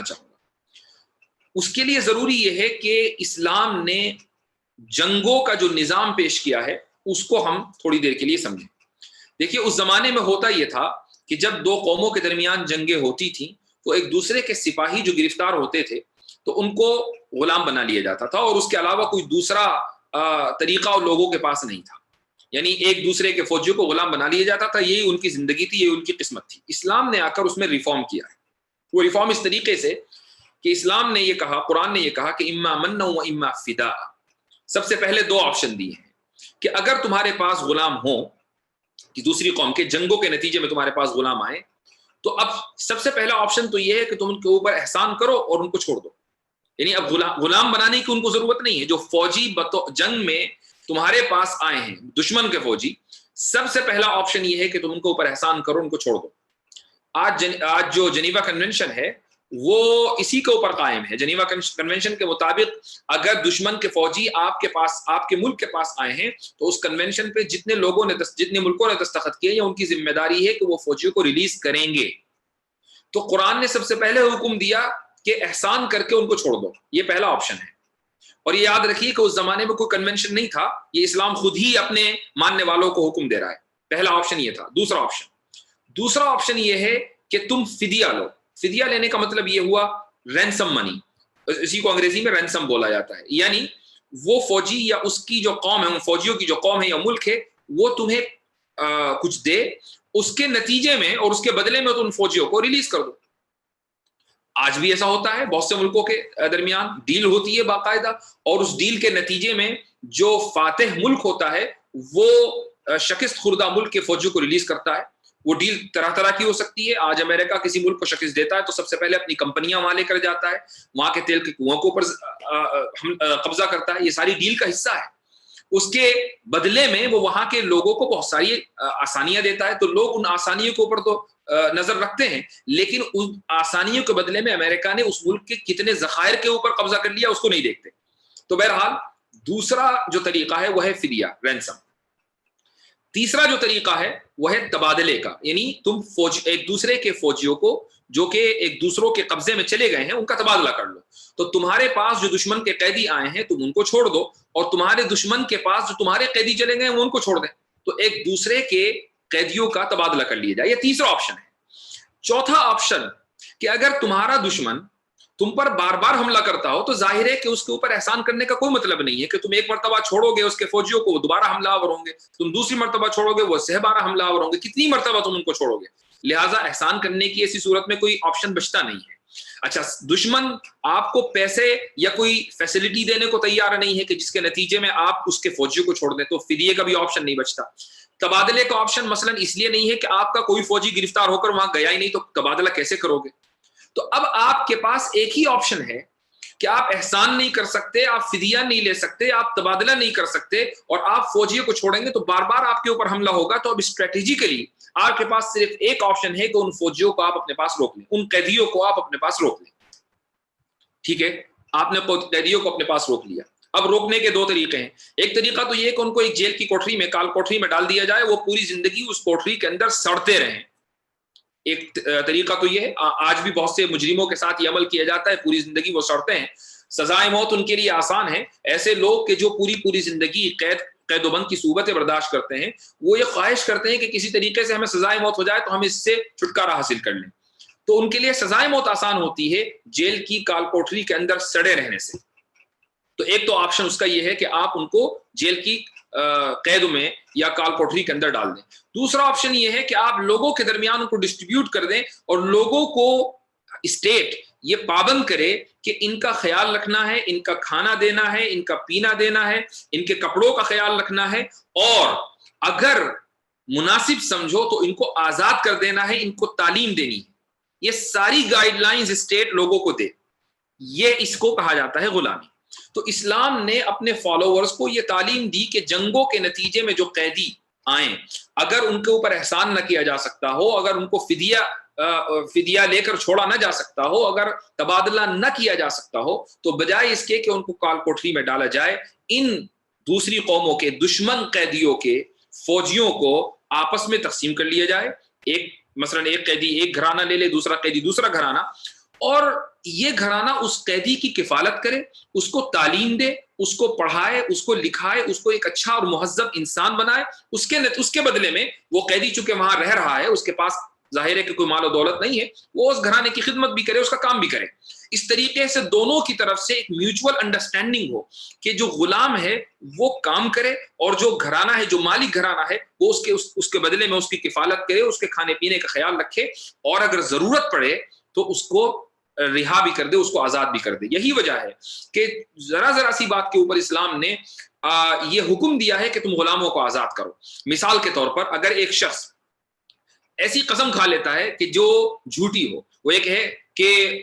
بتانا چاہوں گا. اس کے لیے ضروری یہ ہے کہ اسلام نے جنگوں کا جو نظام پیش کیا ہے اس کو ہم تھوڑی دیر کے لیے سمجھیں. دیکھیے اس زمانے میں ہوتا یہ تھا کہ جب دو قوموں کے درمیان جنگیں ہوتی تھیں تو ایک دوسرے کے سپاہی جو گرفتار ہوتے تھے تو ان کو غلام بنا لیا جاتا تھا، اور اس کے علاوہ کوئی دوسرا طریقہ اور لوگوں کے پاس نہیں تھا. یعنی ایک دوسرے کے فوجیوں کو غلام بنا لیا جاتا تھا، یہی ان کی زندگی تھی، یہی ان کی قسمت تھی. اسلام نے آ کر اس میں ریفارم کیا ہے. وہ ریفارم اس طریقے سے کہ اسلام نے یہ کہا، قرآن نے یہ کہا کہ اما من و اما فدا. سب سے پہلے دو آپشن دیے ہیں کہ اگر تمہارے پاس غلام ہوں کہ دوسری قوم کے جنگوں کے نتیجے میں تمہارے پاس غلام آئے، تو اب سب سے پہلا آپشن تو یہ ہے کہ تم ان کے اوپر احسان کرو اور ان کو چھوڑ دو. یعنی اب غلام بنانے کی ان کو ضرورت نہیں ہے. جو فوجی جنگ میں تمہارے پاس آئے ہیں دشمن کے فوجی، سب سے پہلا آپشن یہ ہے کہ تم ان کے اوپر احسان کرو، ان کو چھوڑ دو. آج جو جنیوا کنونشن ہے وہ اسی کے اوپر قائم ہے. جنیوا کنونشن کے مطابق اگر دشمن کے فوجی آپ کے پاس، آپ کے ملک کے پاس آئے ہیں تو اس کنونشن پہ جتنے ملکوں نے دستخط کیے ہیں ان کی ذمہ داری ہے کہ وہ فوجیوں کو ریلیز کریں گے. تو قرآن نے سب سے پہلے حکم دیا کہ احسان کر کے ان کو چھوڑ دو. یہ پہلا آپشن ہے. اور یہ یاد رکھیے کہ اس زمانے میں کوئی کنونشن نہیں تھا، یہ اسلام خود ہی اپنے ماننے والوں کو حکم دے رہا ہے. پہلا آپشن یہ تھا. دوسرا آپشن یہ ہے کہ تم فدیہ لو. فدیہ لینے کا مطلب یہ ہوا رینسم منی، اسی کو انگریزی میں رینسم بولا جاتا ہے. یعنی وہ فوجی یا اس کی جو قوم ہے، ان فوجیوں کی جو قوم ہے یا ملک ہے، وہ تمہیں کچھ دے، اس کے نتیجے میں اور اس کے بدلے میں تو ان فوجیوں کو ریلیز کر دو. آج بھی ایسا ہوتا ہے، بہت سے ملکوں کے درمیان ڈیل ہوتی ہے باقاعدہ، اور اس ڈیل کے نتیجے میں جو فاتح ملک ہوتا ہے وہ شکست خوردہ ملک کے فوجیوں کو ریلیز کرتا ہے. وہ ڈیل طرح طرح کی ہو سکتی ہے. آج امریکہ کسی ملک کو شکست دیتا ہے تو سب سے پہلے اپنی کمپنیاں وہاں لے کر جاتا ہے، وہاں کے تیل کے کنووں کے اوپر قبضہ کرتا ہے. یہ ساری ڈیل کا حصہ ہے. اس کے بدلے میں وہ وہاں کے لوگوں کو بہت ساری آسانیاں دیتا ہے. تو لوگ ان آسانیوں کے اوپر تو نظر رکھتے ہیں، لیکن ان آسانیوں کے بدلے میں امریکہ نے اس ملک کے کتنے ذخائر کے اوپر قبضہ کر لیا اس کو نہیں دیکھتے. تو بہرحال دوسرا جو طریقہ ہے وہ ہے فدیہ، رینسم. تیسرا جو طریقہ ہے وہ ہے تبادلے کا. یعنی تم ایک دوسرے کے فوجیوں کو جو کہ ایک دوسروں کے قبضے میں چلے گئے ہیں ان کا تبادلہ کر لو. تو تمہارے پاس جو دشمن کے قیدی آئے ہیں تم ان کو چھوڑ دو، اور تمہارے دشمن کے پاس جو تمہارے قیدی چلے گئے وہ ان کو چھوڑ دیں. تو ایک دوسرے کے قیدیوں کا تبادلہ کر لیا جائے. یہ تیسرا آپشن ہے. چوتھا آپشن کہ اگر تمہارا دشمن تم پر بار بار حملہ کرتا ہو تو ظاہر ہے کہ اس کے اوپر احسان کرنے کا کوئی مطلب نہیں ہے کہ تم ایک مرتبہ چھوڑو گے اس کے فوجیوں کو، وہ دوبارہ حملہ آور ہوں گے. تم دوسری مرتبہ چھوڑو گے، وہ 12 حملہ آور ہوں گے. کتنی مرتبہ تم ان کو چھوڑو گے؟ لہٰذا احسان کرنے کی ایسی صورت میں کوئی آپشن بچتا نہیں ہے. اچھا، دشمن آپ کو پیسے یا کوئی فیسلٹی دینے کو تیار نہیں ہے کہ جس کے نتیجے میں آپ اس کے فوجیوں کو چھوڑ دیں، تو فدیے کا بھی آپشن نہیں بچتا. تبادلے کا آپشن مثلا اس لیے نہیں ہے کہ آپ کا کوئی فوجی گرفتار ہو کر وہاں گیا ہی نہیں، تو تبادلہ کیسے کرو گے؟ تو اب آپ کے پاس ایک ہی آپشن ہے کہ آپ احسان نہیں کر سکتے، آپ فدیہ نہیں لے سکتے، آپ تبادلہ نہیں کر سکتے، اور آپ فوجیوں کو چھوڑیں گے تو بار بار آپ کے اوپر حملہ ہوگا. تو اب اسٹریٹجیکلی آپ کے پاس صرف ایک آپشن ہے کہ ان فوجیوں کو آپ اپنے پاس روک لیں، ان قیدیوں کو آپ اپنے پاس روک لیں. ٹھیک ہے، آپ نے قیدیوں کو اپنے پاس روک لیا. اب روکنے کے دو طریقے ہیں. ایک طریقہ تو یہ ہے کہ ان کو ایک جیل کی کوٹری میں، کال کوٹری میں ڈال دیا جائے، وہ پوری زندگی اس کوٹری کے اندر سڑتے رہیں. ایک طریقہ تو یہ ہے. آج بھی بہت سے مجرموں کے ساتھ یہ عمل کیا جاتا ہے، پوری زندگی وہ سڑتے ہیں. سزائے موت ان کے لیے آسان ہے. ایسے لوگ کہ جو پوری زندگی قید و بند کی صورتیں برداشت کرتے ہیں، وہ یہ خواہش کرتے ہیں کہ کسی طریقے سے ہمیں سزائے موت ہو جائے تو ہم اس سے چھٹکارا حاصل کر لیں. تو ان کے لیے سزائے موت آسان ہوتی ہے جیل کی کال کوٹری کے اندر سڑے رہنے سے. تو ایک تو آپشن اس کا یہ ہے کہ آپ ان کو جیل کی قید میں یا کال کوٹری کے اندر ڈال دیں. دوسرا آپشن یہ ہے کہ آپ لوگوں کے درمیان ان کو ڈسٹریبیوٹ کر دیں، اور لوگوں کو اسٹیٹ یہ پابند کرے کہ ان کا خیال رکھنا ہے، ان کا کھانا دینا ہے، ان کا پینا دینا ہے، ان کے کپڑوں کا خیال رکھنا ہے، اور اگر مناسب سمجھو تو ان کو آزاد کر دینا ہے، ان کو تعلیم دینی ہے. یہ ساری گائیڈ لائنز اسٹیٹ لوگوں کو دے. یہ اس کو کہا جاتا ہے غلامی. تو اسلام نے اپنے فالوورز کو یہ تعلیم دی کہ جنگوں کے نتیجے میں جو قیدی آئیں، اگر ان کے اوپر احسان نہ کیا جا سکتا ہو، اگر ان کو فدیہ لے کر چھوڑا نہ جا سکتا ہو، اگر تبادلہ نہ کیا جا سکتا ہو، تو بجائے اس کے کہ ان کو کال کوٹری میں ڈالا جائے، ان دوسری قوموں کے دشمن قیدیوں کے فوجیوں کو آپس میں تقسیم کر لیا جائے. مثلا ایک قیدی ایک گھرانہ لے لے، دوسرا قیدی دوسرا گھرانہ، اور یہ گھرانہ اس قیدی کی کفالت کرے، اس کو تعلیم دے، اس کو پڑھائے، اس کو لکھائے، اس کو ایک اچھا اور مہذب انسان بنائے، اس کے بدلے میں وہ قیدی چونکہ وہاں رہ رہا ہے، اس کے پاس ظاہر ہے کہ کوئی مال و دولت نہیں ہے، وہ اس گھرانے کی خدمت بھی کرے، اس کا کام بھی کرے۔ اس طریقے سے دونوں کی طرف سے ایک میوچول انڈرسٹینڈنگ ہو کہ جو غلام ہے وہ کام کرے، اور جو گھرانہ ہے، جو مالک گھرانہ ہے، وہ اس کے بدلے میں اس کی کفالت کرے، اس کے کھانے پینے کا خیال رکھے، اور اگر ضرورت پڑے تو اس کو رہا بھی کر دے، اس کو آزاد بھی کر دے۔ یہی وجہ ہے کہ ذرا سی بات کے اوپر اسلام نے یہ حکم دیا ہے کہ تم غلاموں کو آزاد کرو۔ مثال کے طور پر اگر ایک شخص ایسی قسم کھا لیتا ہے کہ جو جھوٹی ہو، وہ یہ کہے کہ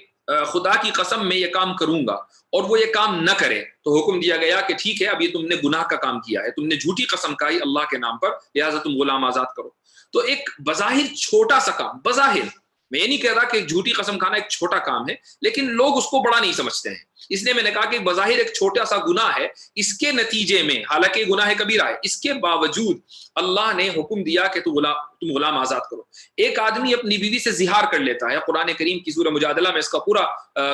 خدا کی قسم میں یہ کام کروں گا، اور وہ یہ کام نہ کرے، تو حکم دیا گیا کہ ٹھیک ہے، اب یہ تم نے گناہ کا کام کیا ہے، تم نے جھوٹی قسم کھائی اللہ کے نام پر، لہٰذا تم غلام آزاد کرو۔ تو ایک بظاہر چھوٹا سا کام، بظاہر میں یہ نہیں کہہ رہا کہ جھوٹی قسم کھانا ایک چھوٹا کام ہے، لیکن لوگ اس کو بڑا نہیں سمجھتے ہیں، اس لیے میں نے کہا کہ بظاہر ایک چھوٹا سا گناہ ہے، اس کے نتیجے میں، حالانکہ گناہ کبیرہ ہے، اس کے باوجود اللہ نے حکم دیا کہ تم غلام آزاد کرو۔ ایک آدمی اپنی بیوی سے زہار کر لیتا ہے، قرآن کریم کی سورہ مجادلہ میں اس کا پورا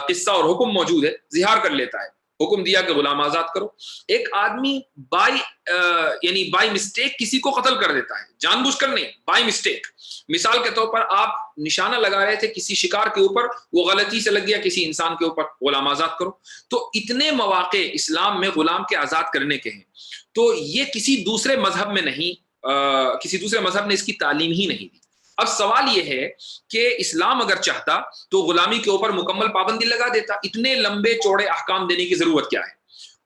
قصہ اور حکم موجود ہے، زہار کر لیتا ہے، حکم دیا کہ غلام آزاد کرو۔ ایک آدمی بائی مسٹیک کسی کو قتل کر دیتا ہے، جان بوجھ کر نہیں، بائی مسٹیک۔ مثال کے طور پر آپ نشانہ لگا رہے تھے کسی شکار کے اوپر، وہ غلطی سے لگ گیا کسی انسان کے اوپر، غلام آزاد کرو۔ تو اتنے مواقع اسلام میں غلام کے آزاد کرنے کے ہیں، تو یہ کسی دوسرے مذہب میں نہیں، کسی دوسرے مذہب نے اس کی تعلیم ہی نہیں دی۔ اب سوال یہ ہے کہ اسلام اگر چاہتا تو غلامی کے اوپر مکمل پابندی لگا دیتا، اتنے لمبے چوڑے احکام دینے کی ضرورت کیا ہے؟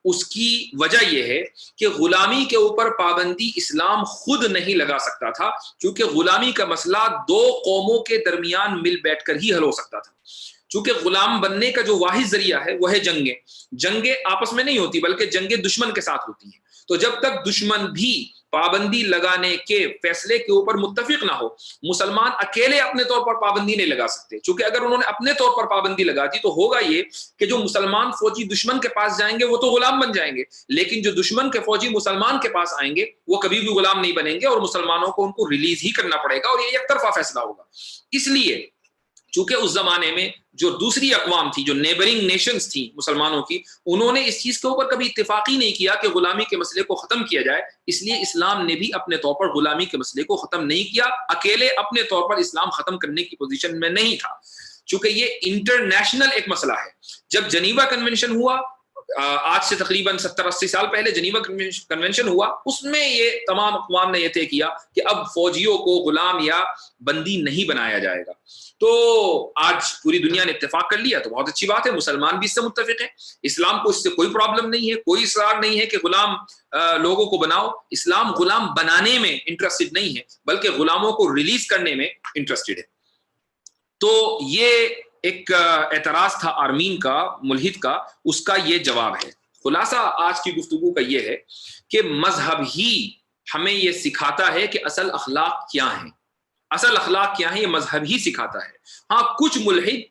اس کی وجہ یہ ہے کہ غلامی کے اوپر پابندی اسلام خود نہیں لگا سکتا تھا، کیونکہ غلامی کا مسئلہ دو قوموں کے درمیان مل بیٹھ کر ہی حل ہو سکتا تھا۔ چونکہ غلام بننے کا جو واحد ذریعہ ہے وہ ہے جنگیں آپس میں نہیں ہوتی، بلکہ جنگیں دشمن کے ساتھ ہوتی ہیں۔ تو جب تک دشمن بھی پابندی لگانے کے فیصلے کے اوپر متفق نہ ہو، مسلمان اکیلے اپنے طور پر پابندی نہیں لگا سکتے، چونکہ اگر انہوں نے اپنے طور پر پابندی لگا دی تو ہوگا یہ کہ جو مسلمان فوجی دشمن کے پاس جائیں گے وہ تو غلام بن جائیں گے، لیکن جو دشمن کے فوجی مسلمان کے پاس آئیں گے وہ کبھی بھی غلام نہیں بنیں گے، اور مسلمانوں کو ان کو ریلیز ہی کرنا پڑے گا، اور یہ ایک طرفہ فیصلہ ہوگا۔ اس لیے چونکہ اس زمانے میں جو دوسری اقوام تھی، جو نیبرنگ نیشنز تھیں مسلمانوں کی، انہوں نے اس چیز کے اوپر کبھی اتفاق ہی نہیں کیا کہ غلامی کے مسئلے کو ختم کیا جائے، اس لیے اسلام نے بھی اپنے طور پر غلامی کے مسئلے کو ختم نہیں کیا، اکیلے اپنے طور پر اسلام ختم کرنے کی پوزیشن میں نہیں تھا، چونکہ یہ انٹرنیشنل ایک مسئلہ ہے۔ جب جنیوا کنونشن ہوا، آج سے تقریباً 70-80 سال پہلے جنیوا کنونشن ہوا، اس میں یہ تمام اقوام نے یہ طے کیا کہ اب فوجیوں کو غلام یا بندی نہیں بنایا جائے گا۔ تو آج پوری دنیا نے اتفاق کر لیا، تو بہت اچھی بات ہے، مسلمان بھی اس سے متفق ہیں، اسلام کو اس سے کوئی پرابلم نہیں ہے، کوئی اصرار نہیں ہے کہ غلام لوگوں کو بناؤ۔ اسلام غلام بنانے میں انٹرسٹڈ نہیں ہے، بلکہ غلاموں کو ریلیز کرنے میں انٹرسٹڈ ہے۔ تو یہ ایک اعتراض تھا آرمین کا، ملحد کا، اس کا یہ جواب ہے۔ خلاصہ آج کی گفتگو کا یہ ہے کہ مذہب ہی ہمیں یہ سکھاتا ہے کہ اصل اخلاق کیا ہیں، اصل اخلاق کیا ہیں، یہ مذہب ہی سکھاتا ہے۔ ہاں، کچھ ملحد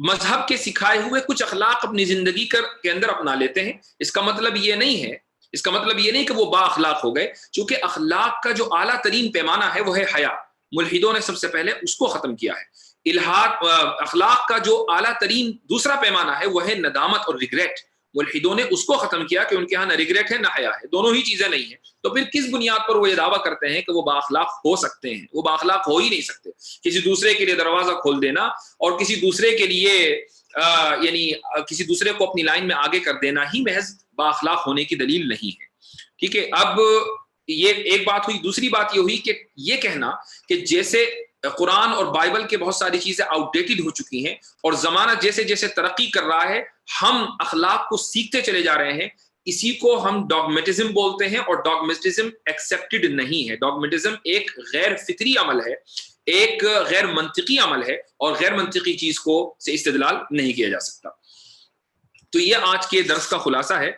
مذہب کے سکھائے ہوئے کچھ اخلاق اپنی زندگی کے اندر اپنا لیتے ہیں، اس کا مطلب یہ نہیں کہ وہ با اخلاق ہو گئے، چونکہ اخلاق کا جو اعلیٰ ترین پیمانہ ہے وہ ہے حیا۔ ملحدوں نے سب سے پہلے اس کو ختم کیا ہے۔ الحاد اخلاق کا جو اعلیٰ ترین دوسرا پیمانہ ہے وہ ہے ندامت اور ریگریٹ۔ ملحدوں نے اس کو ختم کیا کہ ان کے ہاں نہ ریگریٹ ہے نہ حیا ہے، دونوں ہی چیزیں نہیں ہیں۔ تو پھر کس بنیاد پر وہ یہ دعویٰ کرتے ہیں کہ وہ بااخلاق ہو سکتے ہیں؟ وہ بااخلاق ہو ہی نہیں سکتے۔ کسی دوسرے کے لیے دروازہ کھول دینا اور کسی دوسرے کے لیے کسی دوسرے کو اپنی لائن میں آگے کر دینا ہی محض بااخلاق ہونے کی دلیل نہیں ہے۔ ٹھیک ہے، اب یہ ایک بات ہوئی۔ دوسری بات یہ ہوئی کہ یہ کہنا کہ جیسے قرآن اور بائبل کے بہت ساری چیزیں آؤٹ ڈیٹڈ ہو چکی ہیں اور زمانہ جیسے جیسے ترقی کر رہا ہے ہم اخلاق کو سیکھتے چلے جا رہے ہیں، اسی کو ہم ڈاگمیٹزم بولتے ہیں، اور ڈاگمیٹزم ایکسیپٹڈ نہیں ہے۔ ڈاگمیٹزم ایک غیر فطری عمل ہے، ایک غیر منطقی عمل ہے، اور غیر منطقی چیز کو سے استدلال نہیں کیا جا سکتا۔ تو یہ آج کے درس کا خلاصہ ہے۔